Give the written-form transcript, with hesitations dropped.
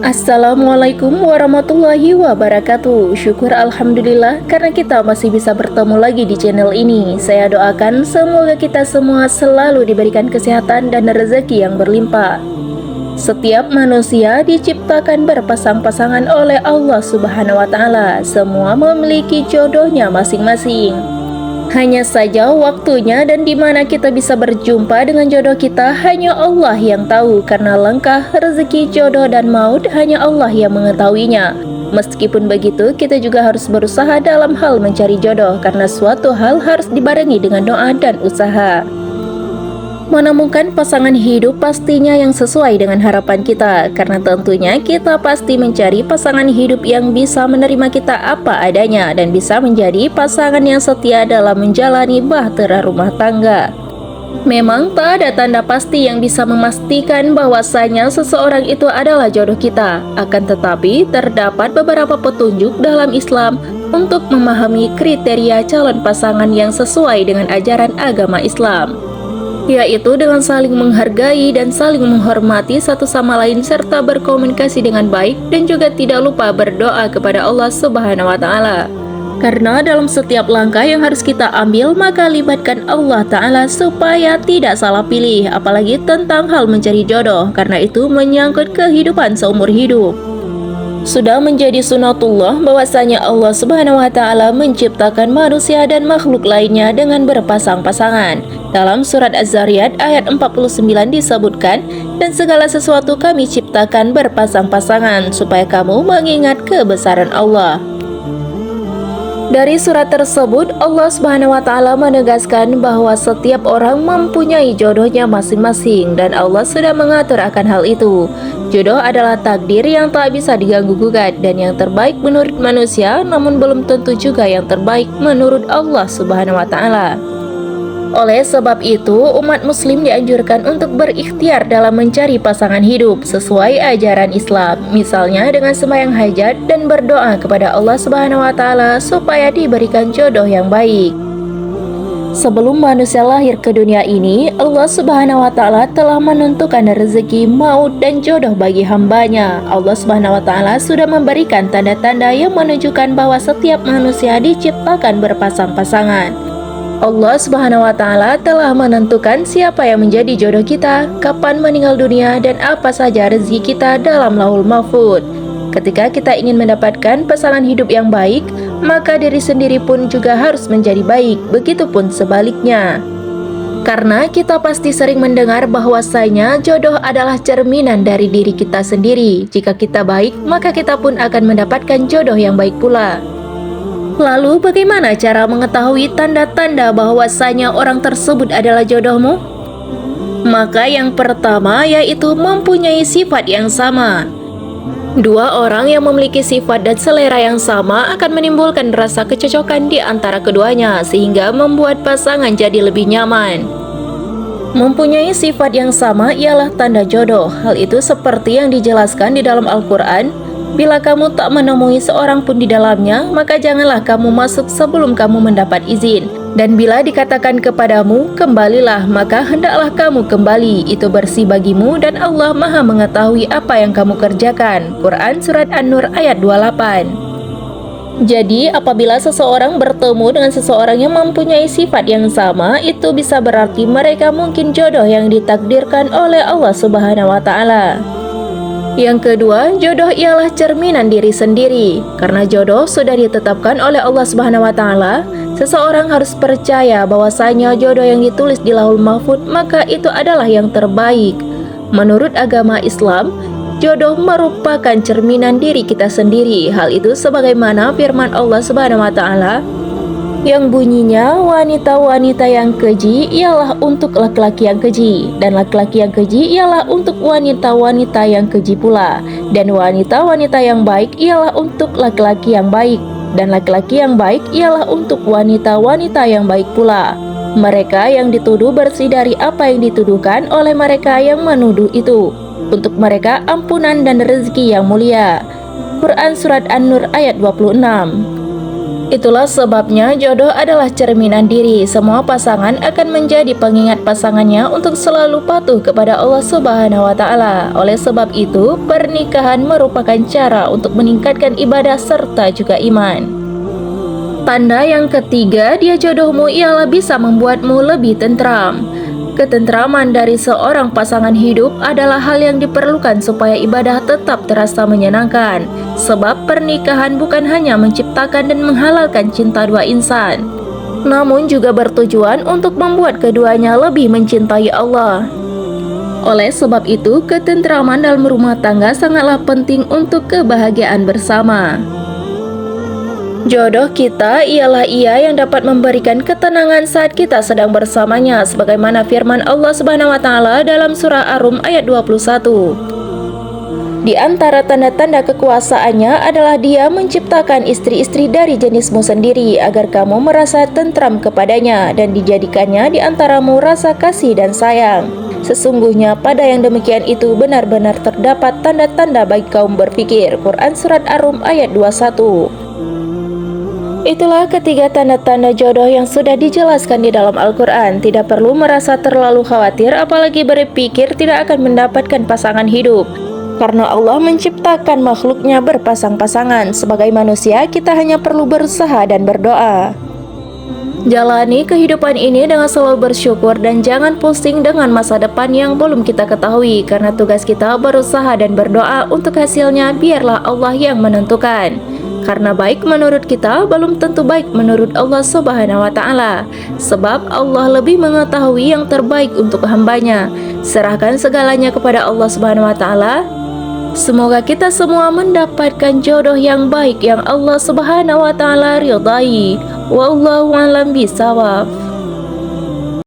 Assalamualaikum warahmatullahi wabarakatuh. Syukur Alhamdulillah karena kita masih bisa bertemu lagi di channel ini. Saya doakan semoga kita semua selalu diberikan kesehatan dan rezeki yang berlimpah. Setiap manusia diciptakan berpasang-pasangan oleh Allah Subhanahu wa Ta'ala. Semua memiliki jodohnya masing-masing. Hanya saja waktunya dan di mana kita bisa berjumpa dengan jodoh kita hanya Allah yang tahu, karena langkah rezeki, jodoh dan maut hanya Allah yang mengetahuinya. Meskipun begitu, kita juga harus berusaha dalam hal mencari jodoh, karena suatu hal harus dibarengi dengan doa dan usaha. Menemukan pasangan hidup pastinya yang sesuai dengan harapan kita, karena tentunya kita pasti mencari pasangan hidup yang bisa menerima kita apa adanya dan bisa menjadi pasangan yang setia dalam menjalani bahtera rumah tangga. Memang tak ada tanda pasti yang bisa memastikan bahwasanya seseorang itu adalah jodoh kita. Akan tetapi, terdapat beberapa petunjuk dalam Islam untuk memahami kriteria calon pasangan yang sesuai dengan ajaran agama Islam, yaitu dengan saling menghargai dan saling menghormati satu sama lain serta berkomunikasi dengan baik, dan juga tidak lupa berdoa kepada Allah Subhanahu wa Ta'ala. Karena dalam setiap langkah yang harus kita ambil, maka libatkan Allah Ta'ala supaya tidak salah pilih, apalagi tentang hal mencari jodoh, karena itu menyangkut kehidupan seumur hidup. Sudah menjadi sunatullah bahwasanya Allah Subhanahu wa Ta'ala menciptakan manusia dan makhluk lainnya dengan berpasang-pasangan. Dalam surat Az-Zariyat ayat 49 disebutkan, dan segala sesuatu kami ciptakan berpasang-pasangan supaya kamu mengingat kebesaran Allah. Dari surat tersebut, Allah Subhanahu wa Ta'ala menegaskan bahwa setiap orang mempunyai jodohnya masing-masing, dan Allah sudah mengatur akan hal itu. Jodoh adalah takdir yang tak bisa diganggu-gugat dan yang terbaik menurut manusia, namun belum tentu juga yang terbaik menurut Allah Subhanahu wa Ta'ala. Oleh sebab itu, umat muslim dianjurkan untuk berikhtiar dalam mencari pasangan hidup sesuai ajaran Islam, misalnya dengan sembahyang hajat dan berdoa kepada Allah Subhanahu wa Ta'ala supaya diberikan jodoh yang baik. Sebelum manusia lahir ke dunia ini, Allah Subhanahu wa Ta'ala telah menentukan rezeki, maut dan jodoh bagi hambanya. Allah Subhanahu wa Ta'ala sudah memberikan tanda-tanda yang menunjukkan bahwa setiap manusia diciptakan berpasang-pasangan. Allah Subhanahu wa Ta'ala telah menentukan siapa yang menjadi jodoh kita, kapan meninggal dunia, dan apa saja rezeki kita dalam Lauhul Mahfuz. Ketika kita ingin mendapatkan pasangan hidup yang baik, maka diri sendiri pun juga harus menjadi baik, begitupun sebaliknya. Karena kita pasti sering mendengar bahwasanya jodoh adalah cerminan dari diri kita sendiri. Jika kita baik, maka kita pun akan mendapatkan jodoh yang baik pula. Lalu bagaimana cara mengetahui tanda-tanda bahwasanya orang tersebut adalah jodohmu? Maka yang pertama yaitu mempunyai sifat yang sama. Dua orang yang memiliki sifat dan selera yang sama akan menimbulkan rasa kecocokan di antara keduanya, sehingga membuat pasangan jadi lebih nyaman. Mempunyai sifat yang sama ialah tanda jodoh. Hal itu seperti yang dijelaskan di dalam Al-Quran. Bila kamu tak menemui seorang pun di dalamnya, maka janganlah kamu masuk sebelum kamu mendapat izin. Dan bila dikatakan kepadamu, kembalilah, maka hendaklah kamu kembali. Itu bersih bagimu dan Allah Maha mengetahui apa yang kamu kerjakan. Quran Surat An-Nur ayat 28. Jadi, apabila seseorang bertemu dengan seseorang yang mempunyai sifat yang sama, itu bisa berarti mereka mungkin jodoh yang ditakdirkan oleh Allah Subhanahu wa Ta'ala. Yang kedua, jodoh ialah cerminan diri sendiri. Karena jodoh sudah ditetapkan oleh Allah Subhanahu wa Ta'ala, seseorang harus percaya bahwasanya jodoh yang ditulis di Lauhul Mahfuz maka itu adalah yang terbaik. Menurut agama Islam, jodoh merupakan cerminan diri kita sendiri. Hal itu sebagaimana firman Allah Subhanahu wa Ta'ala yang bunyinya, wanita-wanita yang keji ialah untuk laki-laki yang keji, dan laki-laki yang keji ialah untuk wanita-wanita yang keji pula, dan wanita-wanita yang baik ialah untuk laki-laki yang baik, dan laki-laki yang baik ialah untuk wanita-wanita yang baik pula. Mereka yang dituduh bersih dari apa yang dituduhkan oleh mereka yang menuduh itu. Untuk mereka ampunan dan rezeki yang mulia. Quran Surat An-Nur ayat 26. Itulah sebabnya jodoh adalah cerminan diri. Semua pasangan akan menjadi pengingat pasangannya untuk selalu patuh kepada Allah Subhanahu wa Ta'ala. Oleh sebab itu, pernikahan merupakan cara untuk meningkatkan ibadah serta juga iman. Tanda yang ketiga, dia jodohmu ialah bisa membuatmu lebih tentram. Ketentraman dari seorang pasangan hidup adalah hal yang diperlukan supaya ibadah tetap terasa menyenangkan. Sebab pernikahan bukan hanya menciptakan dan menghalalkan cinta dua insan, namun juga bertujuan untuk membuat keduanya lebih mencintai Allah. Oleh sebab itu, ketentraman dalam rumah tangga sangatlah penting untuk kebahagiaan bersama. Jodoh kita ialah ia yang dapat memberikan ketenangan saat kita sedang bersamanya, sebagaimana firman Allah Subhanahu wa Ta'ala dalam surah Ar-Rum ayat 21. Di antara tanda-tanda kekuasaannya adalah dia menciptakan istri-istri dari jenismu sendiri agar kamu merasa tentram kepadanya dan dijadikannya di antaramu rasa kasih dan sayang. Sesungguhnya pada yang demikian itu benar-benar terdapat tanda-tanda bagi kaum berpikir. Quran Surat Ar-Rum ayat 21. Itulah ketiga tanda-tanda jodoh yang sudah dijelaskan di dalam Al-Quran. Tidak perlu merasa terlalu khawatir, apalagi berpikir tidak akan mendapatkan pasangan hidup, karena Allah menciptakan makhluknya berpasang-pasangan. Sebagai manusia, kita hanya perlu berusaha dan berdoa. Jalani kehidupan ini dengan selalu bersyukur dan jangan pusing dengan masa depan yang belum kita ketahui, karena tugas kita berusaha dan berdoa untuk hasilnya biarlah Allah yang menentukan. Karena baik menurut kita belum tentu baik menurut Allah Subhanahu wa Ta'ala. Sebab Allah lebih mengetahui yang terbaik untuk hambanya. Serahkan segalanya kepada Allah Subhanahu wa Ta'ala. Semoga kita semua mendapatkan jodoh yang baik yang Allah Subhanahu wa Ta'ala ridai. Wallahu a'lam bishawab.